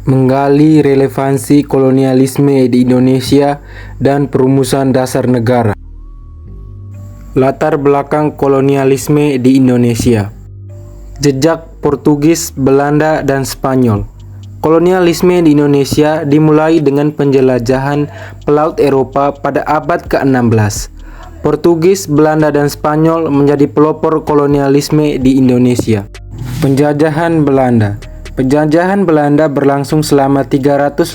Menggali relevansi kolonialisme di Indonesia dan perumusan dasar negara. Latar belakang kolonialisme di Indonesia. Jejak Portugis, Belanda, dan Spanyol. Kolonialisme di Indonesia dimulai dengan penjelajahan pelaut Eropa pada abad ke-16. Portugis, Belanda, dan Spanyol menjadi pelopor kolonialisme di Indonesia. Penjajahan Belanda. Penjajahan Belanda berlangsung selama 350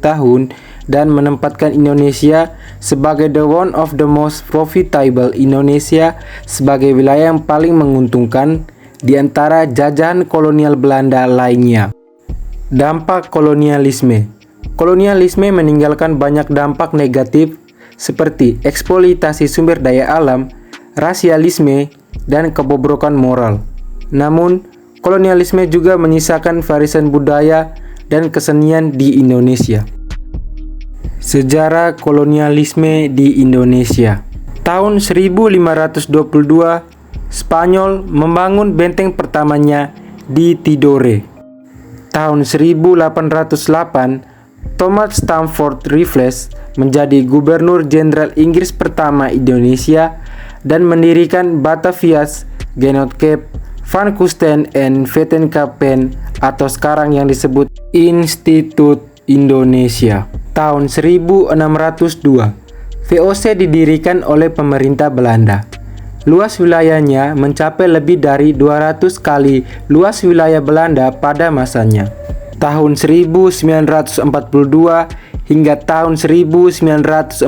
tahun dan menempatkan Indonesia sebagai one of the most profitable Indonesia sebagai wilayah yang paling menguntungkan di antara jajahan kolonial Belanda lainnya. Dampak kolonialisme. Kolonialisme meninggalkan banyak dampak negatif seperti eksploitasi sumber daya alam, rasialisme, dan kebobrokan moral. Namun, kolonialisme juga menyisakan warisan budaya dan kesenian di Indonesia. Sejarah kolonialisme di Indonesia. Tahun 1522, Spanyol membangun benteng pertamanya di Tidore. Tahun 1808, Thomas Stamford Raffles menjadi Gubernur Jenderal Inggris pertama Indonesia dan mendirikan Batavia's Genootschap Van Kusteren en Wetenskappen atau sekarang yang disebut Institut Indonesia. Tahun 1602, VOC didirikan oleh pemerintah Belanda. Luas wilayahnya mencapai lebih dari 200 kali luas wilayah Belanda pada masanya. Tahun 1942 hingga tahun 1945,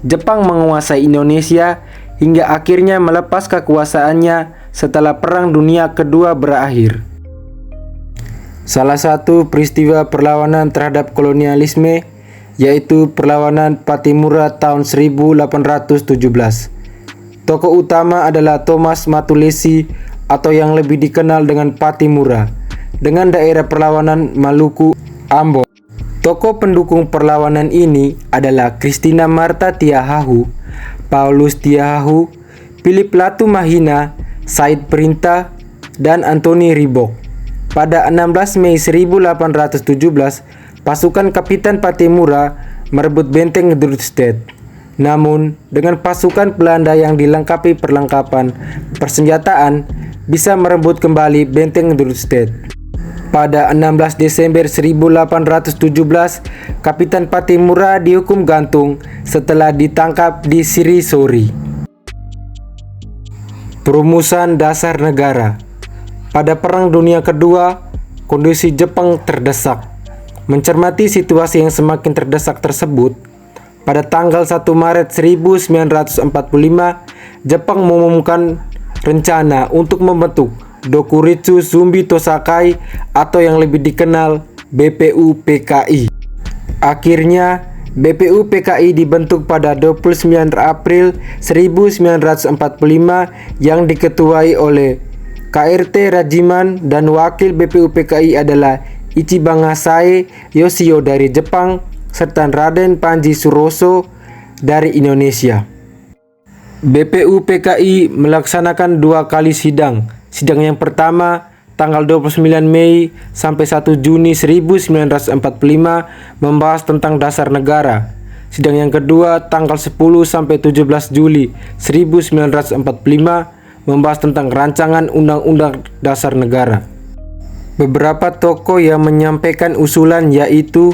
Jepang menguasai Indonesia hingga akhirnya melepas kekuasaannya setelah Perang Dunia Kedua berakhir. Salah satu peristiwa perlawanan terhadap kolonialisme yaitu perlawanan Pattimura tahun 1817. Tokoh utama adalah Thomas Matulesi atau yang lebih dikenal dengan Pattimura dengan daerah perlawanan Maluku, Ambon. Tokoh pendukung perlawanan ini adalah Christina Marta Tiahahu, Paulus Tiahahu, Philip Latumahina, Said Perinta, dan Anthony Ribok. Pada 16 Mei 1817, pasukan Kapitan Pattimura merebut benteng Dordrecht. Namun, dengan pasukan Belanda yang dilengkapi perlengkapan persenjataan, bisa merebut kembali benteng Dordrecht. Pada 16 Desember 1817, Kapitan Pattimura dihukum gantung setelah ditangkap di Sirisori. Perumusan dasar negara. Pada Perang Dunia Kedua, kondisi Jepang terdesak. Mencermati situasi yang semakin terdesak tersebut, pada tanggal 1 Maret 1945, Jepang mengumumkan rencana untuk membentuk Dokuritsu Zumbi Tosakai atau yang lebih dikenal BPUPKI. Akhirnya, BPUPKI dibentuk pada 29 April 1945 yang diketuai oleh KRT Rajiman dan wakil BPUPKI adalah Ichiban Sae Yoshio dari Jepang serta Raden Panji Suroso dari Indonesia. BPUPKI melaksanakan 2 kali sidang. Sidang yang pertama tanggal 29 Mei sampai 1 Juni 1945 membahas tentang dasar negara. Sidang yang kedua tanggal 10 sampai 17 Juli 1945 membahas tentang rancangan Undang-Undang Dasar Negara. Beberapa tokoh yang menyampaikan usulan yaitu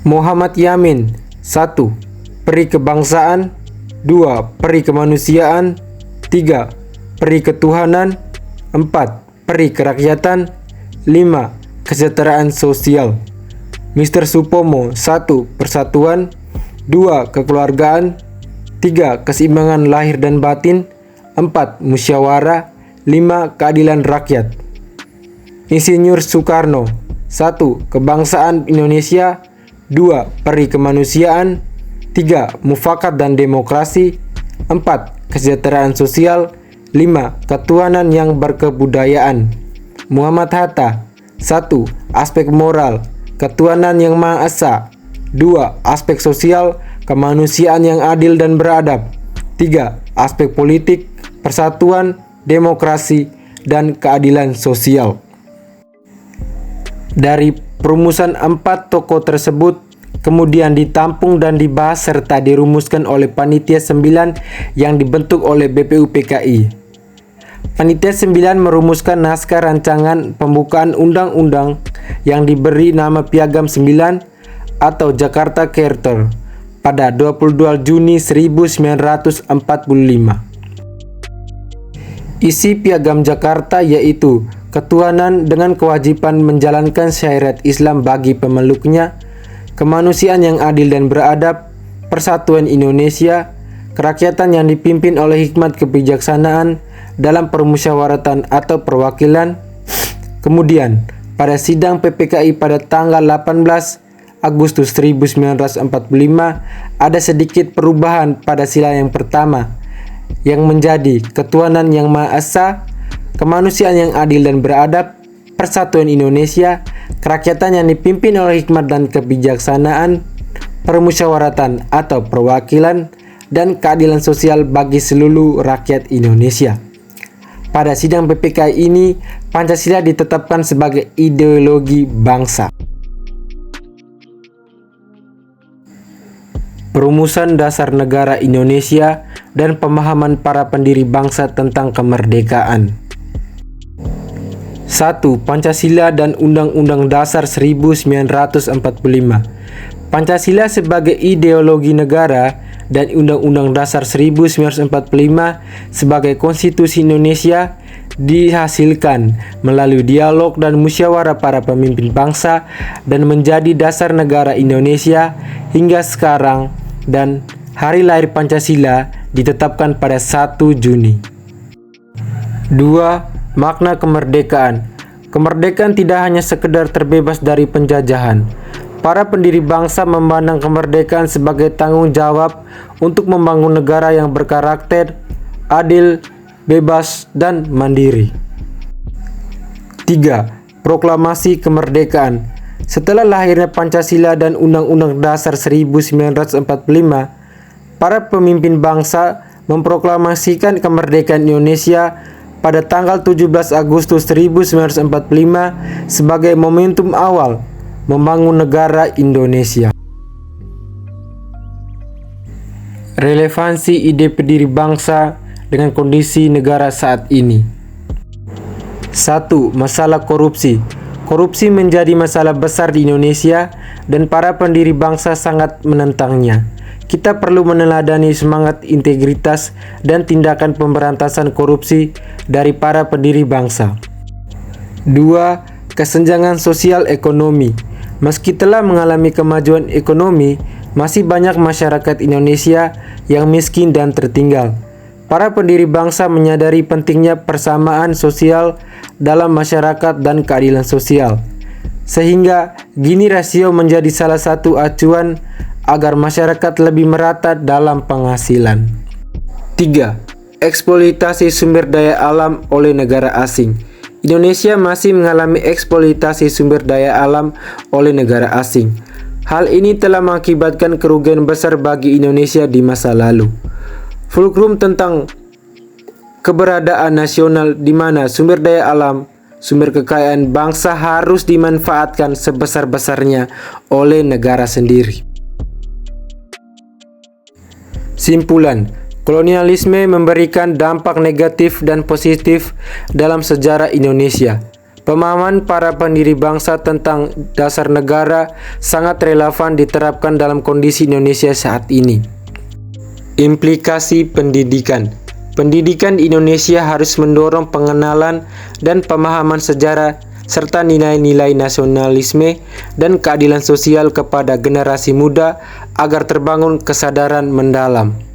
Muhammad Yamin. 1. Peri kebangsaan. 2. Peri kemanusiaan. 3. Peri ketuhanan. 4. Peri kerakyatan. 5. Kesejahteraan sosial. Mr. Supomo. 1. Persatuan. 2. Kekeluargaan. 3. Keseimbangan lahir dan batin. 4. Musyawarah. 5. Keadilan rakyat. Insinyur Soekarno. 1. Kebangsaan Indonesia. 2. Peri kemanusiaan. 3. Mufakat dan demokrasi. 4. Kesejahteraan sosial. 5. Ketuhanan yang berkebudayaan. Muhammad Hatta. 1. Aspek moral, ketuhanan yang Maha Esa. 2. Aspek sosial, kemanusiaan yang adil dan beradab. 3. Aspek politik, persatuan, demokrasi, dan keadilan sosial. Dari perumusan 4 tokoh tersebut kemudian ditampung dan dibahas serta dirumuskan oleh Panitia 9 yang dibentuk oleh BPUPKI. Panitia 9 merumuskan naskah rancangan pembukaan undang-undang yang diberi nama Piagam 9 atau Jakarta Charter pada 22 Juni 1945. Isi Piagam Jakarta yaitu ketuhanan dengan kewajiban menjalankan syariat Islam bagi pemeluknya, kemanusiaan yang adil dan beradab, persatuan Indonesia, kerakyatan yang dipimpin oleh hikmat kebijaksanaan dalam permusyawaratan atau perwakilan. Kemudian, pada sidang PPKI pada tanggal 18 Agustus 1945, ada sedikit perubahan pada sila yang pertama, yang menjadi ketuhanan yang Maha Esa, kemanusiaan yang adil dan beradab, persatuan Indonesia, kerakyatan yang dipimpin oleh hikmat dan kebijaksanaan, permusyawaratan atau perwakilan, dan keadilan sosial bagi seluruh rakyat Indonesia. Pada sidang PPKI ini, Pancasila ditetapkan sebagai ideologi bangsa. Perumusan dasar negara Indonesia dan pemahaman para pendiri bangsa tentang kemerdekaan. 1. Pancasila dan Undang-Undang Dasar 1945. Pancasila sebagai ideologi negara dan Undang-Undang Dasar 1945 sebagai Konstitusi Indonesia dihasilkan melalui dialog dan musyawarah para pemimpin bangsa dan menjadi dasar negara Indonesia hingga sekarang, dan hari lahir Pancasila ditetapkan pada 1 Juni. 2. Makna kemerdekaan. Kemerdekaan tidak hanya sekedar terbebas dari penjajahan. Para pendiri bangsa memandang kemerdekaan sebagai tanggung jawab untuk membangun negara yang berkarakter, adil, bebas, dan mandiri. 3. Proklamasi kemerdekaan. Setelah lahirnya Pancasila dan Undang-Undang Dasar 1945, para pemimpin bangsa memproklamasikan kemerdekaan Indonesia pada tanggal 17 Agustus 1945 sebagai momentum awal membangun negara Indonesia. Relevansi ide pendiri bangsa dengan kondisi negara saat ini. 1. Masalah korupsi. Korupsi menjadi masalah besar di Indonesia dan para pendiri bangsa sangat menentangnya. Kita perlu meneladani semangat integritas dan tindakan pemberantasan korupsi dari para pendiri bangsa. 2. Kesenjangan sosial ekonomi. Meski telah mengalami kemajuan ekonomi, masih banyak masyarakat Indonesia yang miskin dan tertinggal. Para pendiri bangsa menyadari pentingnya persamaan sosial dalam masyarakat dan keadilan sosial, sehingga Gini rasio menjadi salah satu acuan agar masyarakat lebih merata dalam penghasilan. 3. Eksploitasi sumber daya alam oleh negara asing. Indonesia masih mengalami eksploitasi sumber daya alam oleh negara asing. Hal ini telah mengakibatkan kerugian besar bagi Indonesia di masa lalu. Fulcrum tentang keberadaan nasional di mana sumber daya alam, sumber kekayaan bangsa harus dimanfaatkan sebesar-besarnya oleh negara sendiri. Simpulan, kolonialisme memberikan dampak negatif dan positif dalam sejarah Indonesia. Pemahaman para pendiri bangsa tentang dasar negara sangat relevan diterapkan dalam kondisi Indonesia saat ini. Implikasi pendidikan. Pendidikan di Indonesia harus mendorong pengenalan dan pemahaman sejarah serta nilai-nilai nasionalisme dan keadilan sosial kepada generasi muda agar terbangun kesadaran mendalam.